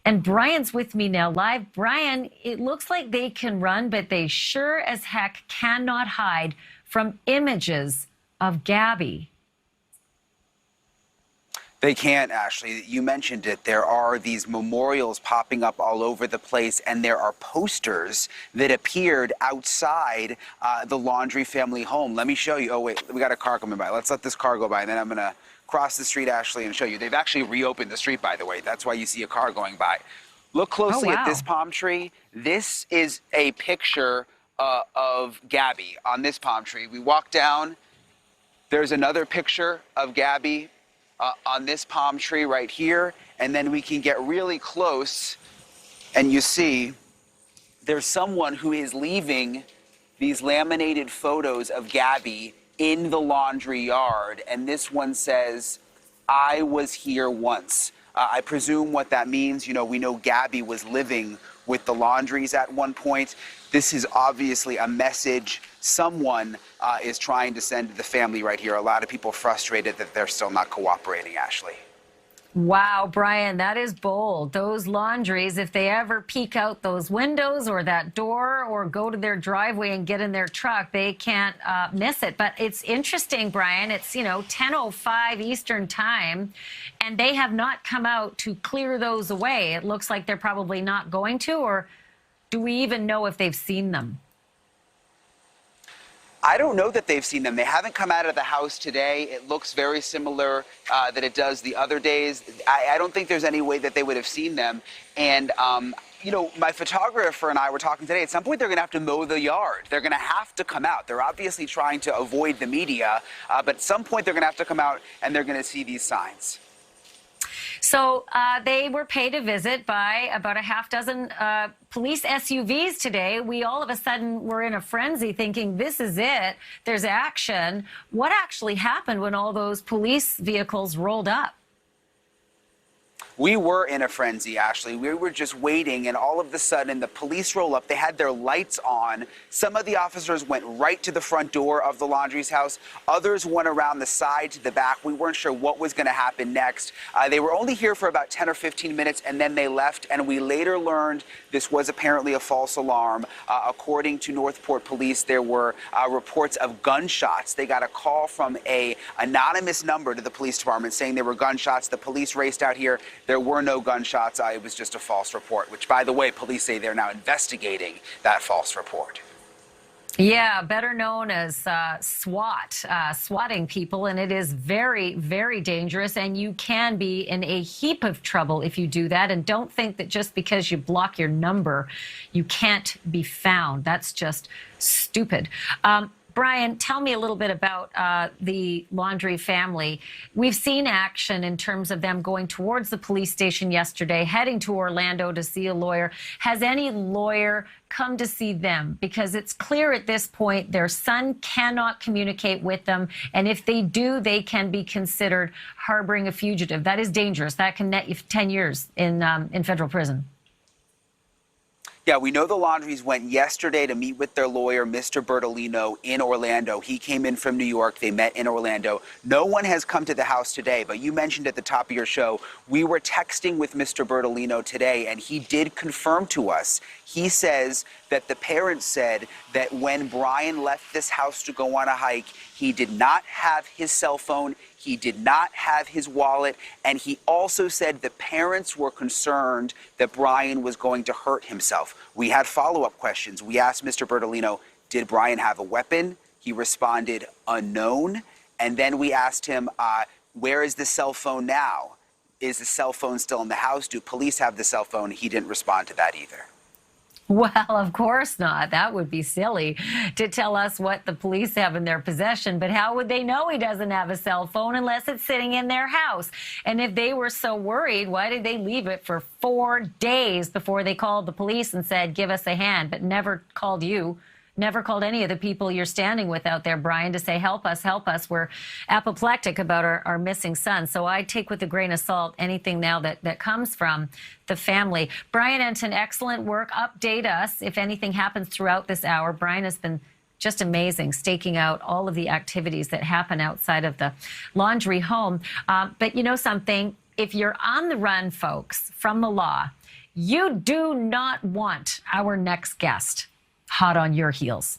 And Brian's with me now live. Brian, it looks like they can run, but they sure as heck cannot hide from images of Gabby. They can't, Ashley. You mentioned it. There are these memorials popping up all over the place, and there are posters that appeared outside the Laundrie family home. Let me show you. Oh, wait, we got a car coming by. Let's let this car go by, and then I'm going to cross the street, Ashley, and show you. They've actually reopened the street, by the way. That's why you see a car going by. Look closely at this palm tree. This is a picture of Gabby on this palm tree. We walk down. There's another picture of Gabby on this palm tree right here, and then we can get really close, and you see there's someone who is leaving these laminated photos of Gabby in the laundry yard, and this one says, "I was here once." I presume what that means, you know, we know Gabby was living with the Laundries at one point. This is obviously a message someone is trying to send to the family right here. A lot of people frustrated that they're still not cooperating, Ashley. Wow, Brian, that is bold. Those Laundries, if they ever peek out those windows or that door or go to their driveway and get in their truck, they can't miss it. But it's interesting, Brian, it's, 10:05 Eastern time, and they have not come out to clear those away. It looks like they're probably not going to, or do we even know if they've seen them? I don't know that they've seen them. They haven't come out of the house today. It looks very similar that it does the other days. I don't think there's any way that they would have seen them. And, my photographer and I were talking today. At some point, they're going to have to mow the yard. They're going to have to come out. They're obviously trying to avoid the media, but at some point, they're going to have to come out and they're going to see these signs. So they were paid a visit by about a half dozen police SUVs today. We all of a sudden were in a frenzy thinking this is it. There's action. What actually happened when all those police vehicles rolled up? We were in a frenzy, Ashley. We were just waiting, and all of a sudden, the police roll up. They had their lights on. Some of the officers went right to the front door of the Laundrie's house. Others went around the side to the back. We weren't sure what was going to happen next. They were only here for about 10 or 15 minutes, and then they left, and we later learned this was apparently a false alarm. According to Northport Police, there were reports of gunshots. They got a call from an anonymous number to the police department saying there were gunshots. The police raced out here. There were no gunshots. It was just a false report, which, by the way, police say they're now investigating that false report. Yeah, better known as swatting people, and it is very, very dangerous, and you can be in a heap of trouble if you do that. And don't think that just because you block your number, you can't be found. That's just stupid. Brian, tell me a little bit about the Laundrie family. We've seen action in terms of them going towards the police station yesterday, heading to Orlando to see a lawyer. Has any lawyer come to see them? Because it's clear at this point their son cannot communicate with them, and if they do, they can be considered harboring a fugitive. That is dangerous. That can net you 10 years in federal prison. Yeah, we know the Laundries went yesterday to meet with their lawyer, Mr. Bertolino, in Orlando. He came in from New York. They met in Orlando. No one has come to the house today, but you mentioned at the top of your show, we were texting with Mr. Bertolino today, and he did confirm to us. He says that the parents said that when Brian left this house to go on a hike, he did not have his cell phone, he did not have his wallet, and he also said the parents were concerned that Brian was going to hurt himself. We had follow-up questions. We asked Mr. Bertolino, did Brian have a weapon? He responded, unknown. And then we asked him, where is the cell phone now? Is the cell phone still in the house? Do police have the cell phone? He didn't respond to that either. Well, of course not. That would be silly to tell us what the police have in their possession. But how would they know he doesn't have a cell phone unless it's sitting in their house? And if they were so worried, why did they leave it for 4 days before they called the police and said, give us a hand, but never called you? Never called any of the people you're standing with out there, Brian, to say, help us, help us. We're apoplectic about our missing son. So I take with a grain of salt anything now that comes from the family. Brian Entin, excellent work. Update us if anything happens throughout this hour. Brian has been just amazing, staking out all of the activities that happen outside of the Laundrie home. But you know something? if you're on the run, folks, from the law, you do not want our next guest hot on your heels.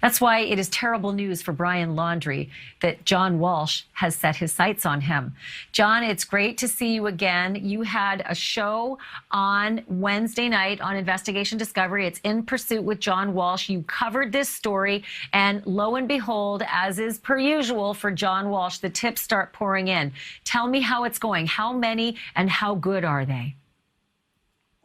That's why it is terrible news for Brian Laundrie that John Walsh has set his sights on him. John, it's great to see you again. You had a show on Wednesday night on Investigation Discovery. It's In Pursuit with John Walsh. You covered this story, and lo and behold, as is per usual for John Walsh, the tips start pouring in. Tell me how it's going. How many and how good are they?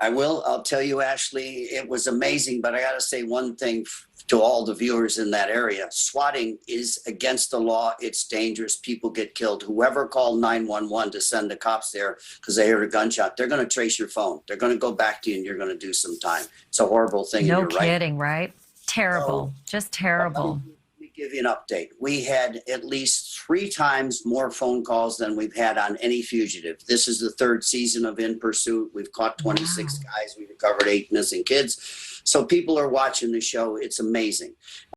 I will. I'll tell you, Ashleigh, it was amazing, but I got to say one thing to all the viewers in that area. Swatting is against the law. It's dangerous. People get killed. Whoever called 911 to send the cops there because they heard a gunshot, they're going to trace your phone. They're going to go back to you and you're going to do some time. It's a horrible thing. No kidding, right? Terrible. Just terrible. Let me give you an update. We had at least 3 times more phone calls than we've had on any fugitive. This is the 3rd season of In Pursuit. We've caught 26 guys. We've recovered 8 missing kids. So people are watching the show. It's amazing.